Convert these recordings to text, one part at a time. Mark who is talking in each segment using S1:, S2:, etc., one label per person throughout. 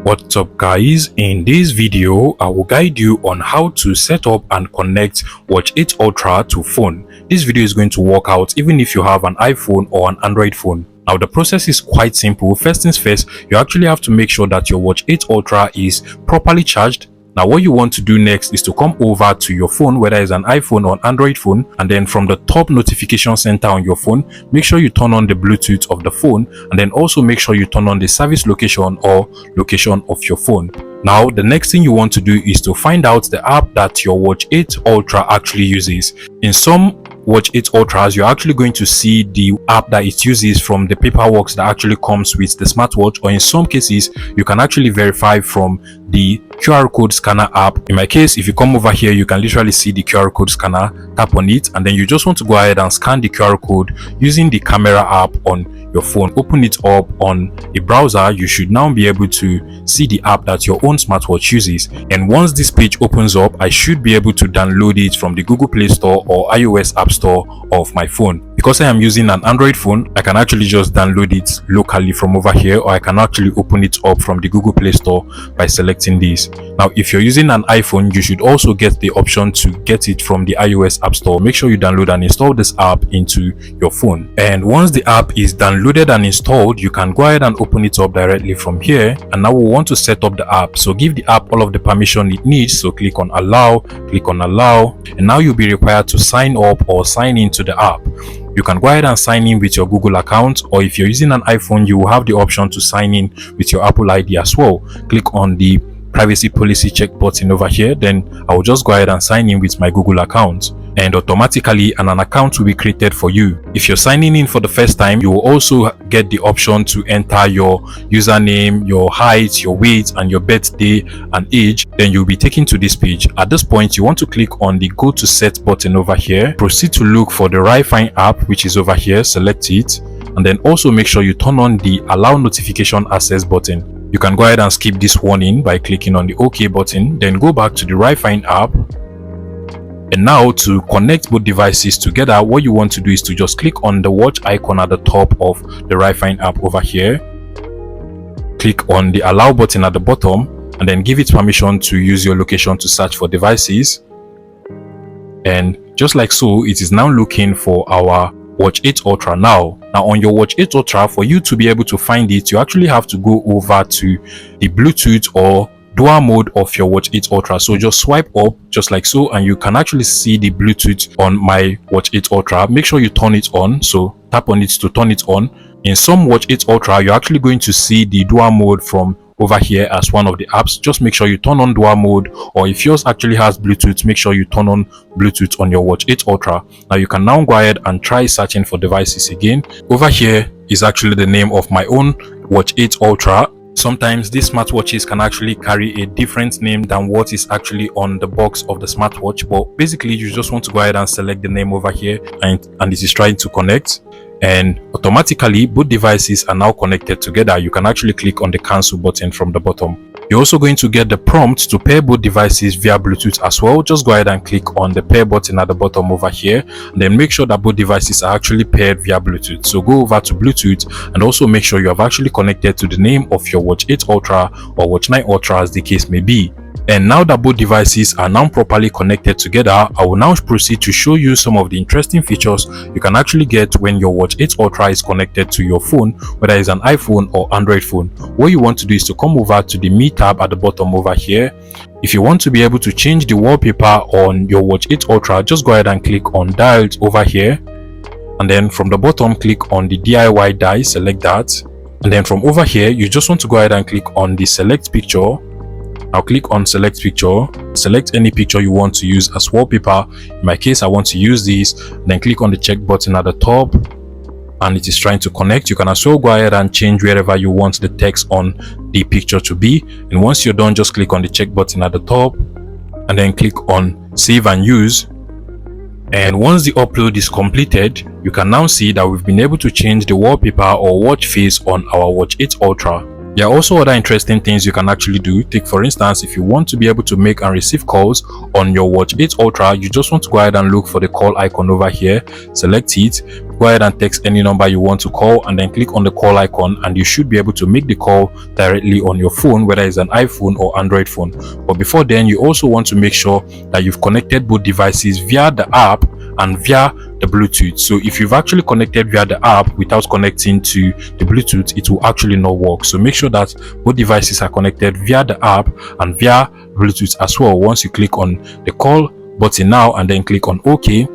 S1: What's up guys, in this video I will guide you on how to set up and connect Watch 8 Ultra to phone. This video is going to work out even if you have an iPhone or an Android phone. Now the process is quite simple. First things first, you actually have to make sure that your Watch 8 Ultra is properly charged. Now what you want to do next is to come over to your phone, whether it's an iPhone or an Android phone, and then from the top notification center on your phone, make sure you turn on the Bluetooth of the phone, and then also make sure you turn on the service location or location of your phone. Now the next thing you want to do is to find out the app that your Watch 8 Ultra actually uses. In some Watch 8 Ultras, you're actually going to see the app that it uses from the paperwork that actually comes with the smartwatch, or in some cases you can actually verify from the QR code scanner app. In my case, if you come over here, you can literally see the QR code scanner, tap on it, and then you just want to go ahead and scan the QR code using the camera app on your phone. Open it up on a browser. You should now be able to see the app that your own smartwatch uses, and once this page opens up, I should be able to download it from the Google Play Store or iOS App Store of my phone. Because I am using an Android phone, I can actually just download it locally from over here, or I can actually open it up from the Google Play Store by selecting this. Now if you're using an iPhone, you should also get the option to get it from the iOS App Store. Make sure you download and install this app into your phone, and once the app is downloaded and installed, you can go ahead and open it up directly from here. And now we want to set up the app, so give the app all of the permission it needs. So click on allow, and now you'll be required to sign up or sign into the app. You can go ahead and sign in with your Google account, or if you're using an iPhone, you will have the option to sign in with your Apple ID as well. Click on the privacy policy check button over here, then I will just go ahead and sign in with my Google account, and automatically an account will be created for you. If you're signing in for the first time, you will also get the option to enter your username, your height, your weight, and your birthday and age. Then you'll be taken to this page. At this point, you want to click on the go to set button over here. Proceed to look for the Wi-Fi app, which is over here. Select it, and then also make sure you turn on the allow notification access button. You can go ahead and skip this warning by clicking on the OK button, then go back to the Wi-Fi app. And now to connect both devices together, what you want to do is to just click on the watch icon at the top of the Wi-Fi app over here. Click on the allow button at the bottom, and then give it permission to use your location to search for devices. And just like so, it is now looking for our Watch 8 Ultra now. Now on your Watch 8 Ultra, for you to be able to find it, you actually have to go over to the Bluetooth or dual mode of your Watch 8 Ultra. So just swipe up just like so, and you can actually see the Bluetooth on my Watch 8 Ultra. Make sure you turn it on, so tap on it to turn it on. In some Watch 8 Ultra, you're actually going to see the dual mode from over here as one of the apps. Just make sure you turn on dual mode, or if yours actually has Bluetooth, make sure you turn on Bluetooth on your Watch 8 Ultra. Now you can now go ahead and try searching for devices again. Over here is actually the name of my own Watch 8 Ultra. Sometimes these smartwatches can actually carry a different name than what is actually on the box of the smartwatch, but basically you just want to go ahead and select the name over here, and it is trying to connect, and automatically both devices are now connected together. You can actually click on the cancel button from the bottom. You're also going to get the prompt to pair both devices via Bluetooth as well. Just go ahead and click on the pair button at the bottom over here, and then make sure that both devices are actually paired via Bluetooth. So go over to Bluetooth, and also make sure you have actually connected to the name of your Watch 8 Ultra or Watch 9 Ultra, as the case may be. And now that both devices are now properly connected together, I will now proceed to show you some of the interesting features you can actually get when your Watch 8 Ultra is connected to your phone, whether it's an iPhone or Android phone. What you want to do is to come over to the Me tab at the bottom over here. If you want to be able to change the wallpaper on your Watch 8 Ultra, just go ahead and click on Dials over here, and then from the bottom click on the DIY die, select that, and then from over here you just want to go ahead and click on the select picture. Now click on select picture, select any picture you want to use as wallpaper. In my case, I want to use this. Then click on the check button at the top, and it is trying to connect. You can as well go ahead and change wherever you want the text on the picture to be, and once you're done, just click on the check button at the top, and then click on save and use. And once the upload is completed, you can now see that we've been able to change the wallpaper or watch face on our Watch 8 Ultra. There are also other interesting things you can actually do. Take for instance, if you want to be able to make and receive calls on your Watch 8 Ultra, you just want to go ahead and look for the call icon over here, select it, go ahead and text any number you want to call, and then click on the call icon, and you should be able to make the call directly on your phone, whether it's an iPhone or Android phone. But before then, you also want to make sure that you've connected both devices via the app and via the Bluetooth. So if you've actually connected via the app without connecting to the Bluetooth, it will actually not work. So make sure that both devices are connected via the app and via Bluetooth as well. Once you click on the call button now and then click on OK,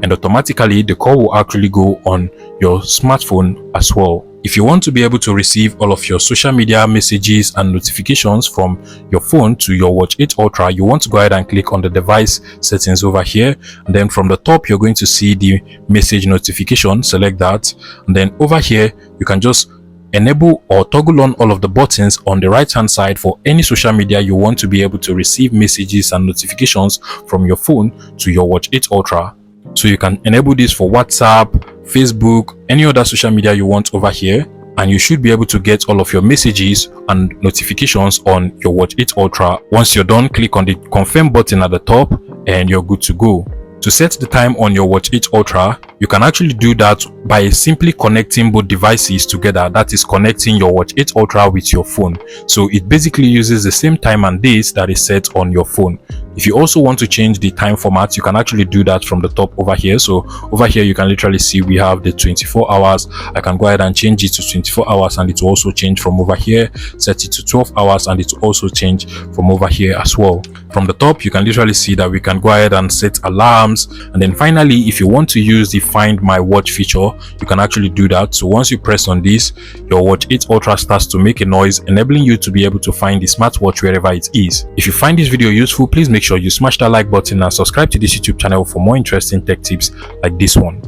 S1: and automatically the call will actually go on your smartphone as well. If you want to be able to receive all of your social media messages and notifications from your phone to your Watch 8 Ultra, you want to go ahead and click on the device settings over here, and then from the top you're going to see the message notification. Select that, and then over here you can just enable or toggle on all of the buttons on the right hand side for any social media you want to be able to receive messages and notifications from your phone to your Watch 8 Ultra. So you can enable this for WhatsApp, Facebook, any other social media you want over here, and you should be able to get all of your messages and notifications on your Watch 8 Ultra. Once you're done, click on the confirm button at the top and you're good to go. To set the time on your Watch 8 Ultra, you can actually do that by simply connecting both devices together. That is, connecting your Watch 8 Ultra with your phone. So it basically uses the same time and days that is set on your phone. If you also want to change the time format, you can actually do that from the top over here. So over here you can literally see we have the 24 hours. I can go ahead and change it to 24 hours and it will also change from over here. Set it to 12 hours and it will also change from over here as well. From the top you can literally see that we can go ahead and set alarms, and then finally if you want to use the Find My Watch feature, you can actually do that. So once you press on this, your Watch 8 Ultra starts to make a noise, enabling you to be able to find the smartwatch wherever it is. If you find this video useful, please make sure you smash that like button and subscribe to this YouTube channel for more interesting tech tips like this one.